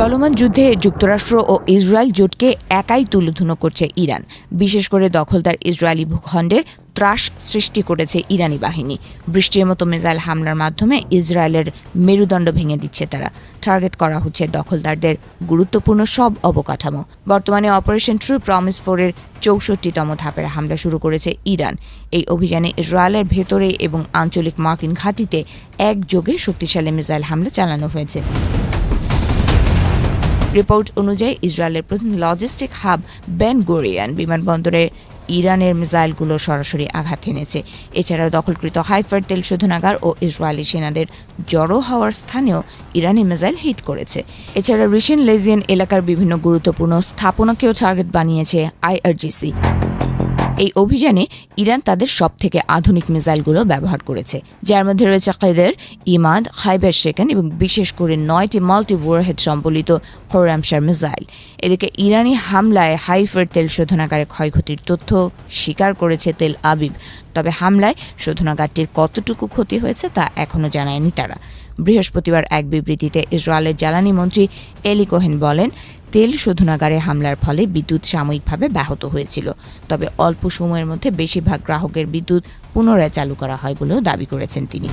চলমান যুদ্ধে যুক্তরাষ্ট্র ও ইসরায়েল জোটকে একাই তুলোধুনো করছে ইরান। বিশেষ করে দখলদার ইসরায়েলি ভূখণ্ডে ত্রাস সৃষ্টি করেছে ইরানি বাহিনী। বৃষ্টির মতো মিসাইল হামলার মাধ্যমে ইসরায়েলের মেরুদণ্ড ভেঙে দিচ্ছে তারা। টার্গেট করা হচ্ছে দখলদারদের গুরুত্বপূর্ণ সব অবকাঠামো। বর্তমানে অপারেশন ট্রু প্রমিস 4-এর 64তম ধাপের হামলা শুরু করেছে ইরান। এই অভিযানে ইসরায়েলের ভেতরে এবং আঞ্চলিক মার্কিন ঘাঁটিতে একযোগে শক্তিশালী মিসাইল হামলা চালানো হয়েছে। রিপোর্ট অনুযায়ী ইসরায়েলের প্রধান লজিস্টিক হাব বেন গুরিয়ন বিমানবন্দরে ইরানের মিসাইলগুলো সরাসরি আঘাত হেনেছে। এছাড়াও দখলকৃত হাইফার তেল শোধনাগার ও ইসরায়েলি সেনাদের জড়ো হওয়ার স্থানেও ইরানি মিসাইল হিট করেছে। এছাড়া রিশিন লেজিয়ান এলাকার বিভিন্ন গুরুত্বপূর্ণ স্থাপনাকেও টার্গেট বানিয়েছে আইআরজিসি। এই অভিযানে ইরান তাদের সবথেকে আধুনিক মিসাইলগুলো ব্যবহার করেছে, যার মধ্যে রয়েছে কায়দের, ইমাদ, খাইবার শেকেন এবং বিশেষ করে 9টি মাল্টি ওয়ারহেড সম্বলিত খোরামশার মিসাইল। এদিকে ইরানি হামলায় হাইফার তেল শোধনাগারে ক্ষয়ক্ষতির তথ্য স্বীকার করেছে তেল আবিব। তবে হামলায় শোধনাগারটির কতটুকু ক্ষতি হয়েছে তা এখনও জানায়নি তারা। বৃহস্পতিবার এক বিবৃতিতে ইসরায়েলের জ্বালানি মন্ত্রী এলি কোহেন বলেন, তেল শোধনাগারে হামলার ফলে বিদ্যুৎ সাময়িকভাবে ব্যাহত হয়েছিল, তবে অল্প সময়ের মধ্যে বেশিরভাগ গ্রাহকের বিদ্যুৎ পুনরায় চালু করা হয় বলেও দাবি করেছেন তিনি।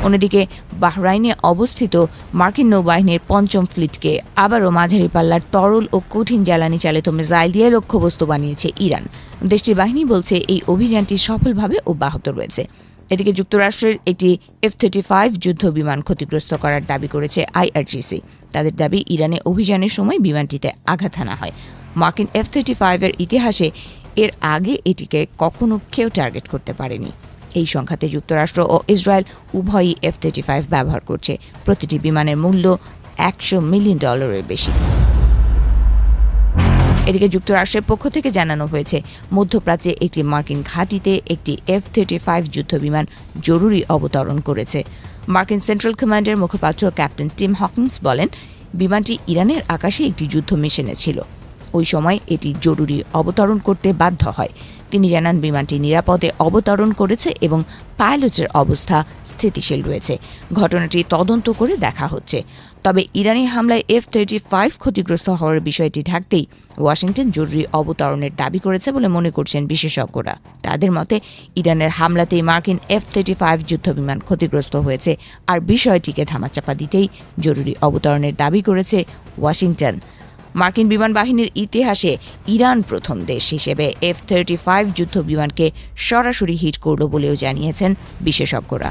অন্যদিকে বাহরাইনে অবস্থিত মার্কিন নৌবাহিনীর 5ম ফ্লিটকে আবারও মাঝারি পাল্লার তরল ও কঠিন জ্বালানি চালিত মিসাইল দিয়ে লক্ষ্যবস্তু বানিয়েছে ইরান। দেশটির বাহিনী বলছে এই অভিযানটি সফলভাবে অব্যাহত রয়েছে। এদিকে যুক্তরাষ্ট্রের একটি F-35 যুদ্ধ বিমান ক্ষতিগ্রস্ত করার দাবি করেছে আইআরজিসি। তাদের দাবি, ইরানে অভিযানের সময় বিমানটিতে আঘাত হানা হয়। মার্কিন F-35-এর ইতিহাসে এর আগে এটিকে কখনো কেউ টার্গেট করতে পারেনি। এই সংখ্যাতে যুক্তরাষ্ট্র ও ইসরায়েল উভয়ই F-35 ব্যবহার করছে। প্রতিটি বিমানের মূল্য $100 মিলিয়ন বেশি। এদিকে যুক্তরাষ্ট্রের পক্ষ থেকে জানানো হয়েছে, মধ্যপ্রাচ্যে একটি মার্কিন ঘাঁটিতে একটি F-35 যুদ্ধ বিমান জরুরি অবতরণ করেছে। মার্কিন সেন্ট্রাল কমান্ডের মুখপাত্র ক্যাপ্টেন টিম হকিন্স বলেন, বিমানটি ইরানের আকাশে একটি যুদ্ধ মিশনে ছিল। ওই সময় এটি জরুরি অবতরণ করতে বাধ্য হয়। তিনি জানান, বিমানটি নিরাপদে অবতরণ করেছে এবং পাইলটের অবস্থা স্থিতিশীল রয়েছে। ঘটনাটি তদন্ত করে দেখা হচ্ছে। তবে ইরানি হামলায় F-35 ক্ষতিগ্রস্ত হওয়ার বিষয়টি ঢাকতেই ওয়াশিংটন জরুরি অবতরণের দাবি করেছে বলে মনে করছেন বিশেষজ্ঞরা। তাদের মতে, ইরানের হামলাতেই মার্কিন F-35 যুদ্ধবিমান ক্ষতিগ্রস্ত হয়েছে, আর বিষয়টিকে ধামাচাপা দিতেই জরুরি অবতরণের দাবি করেছে ওয়াশিংটন। মার্কিন বিমান বাহিনীর ইতিহাসে ইরান প্রথম দেশ হিসেবে F-35 যুদ্ধ বিমানকে সরাসরি হিট করল বলেও জানিয়েছেন বিশেষজ্ঞরা।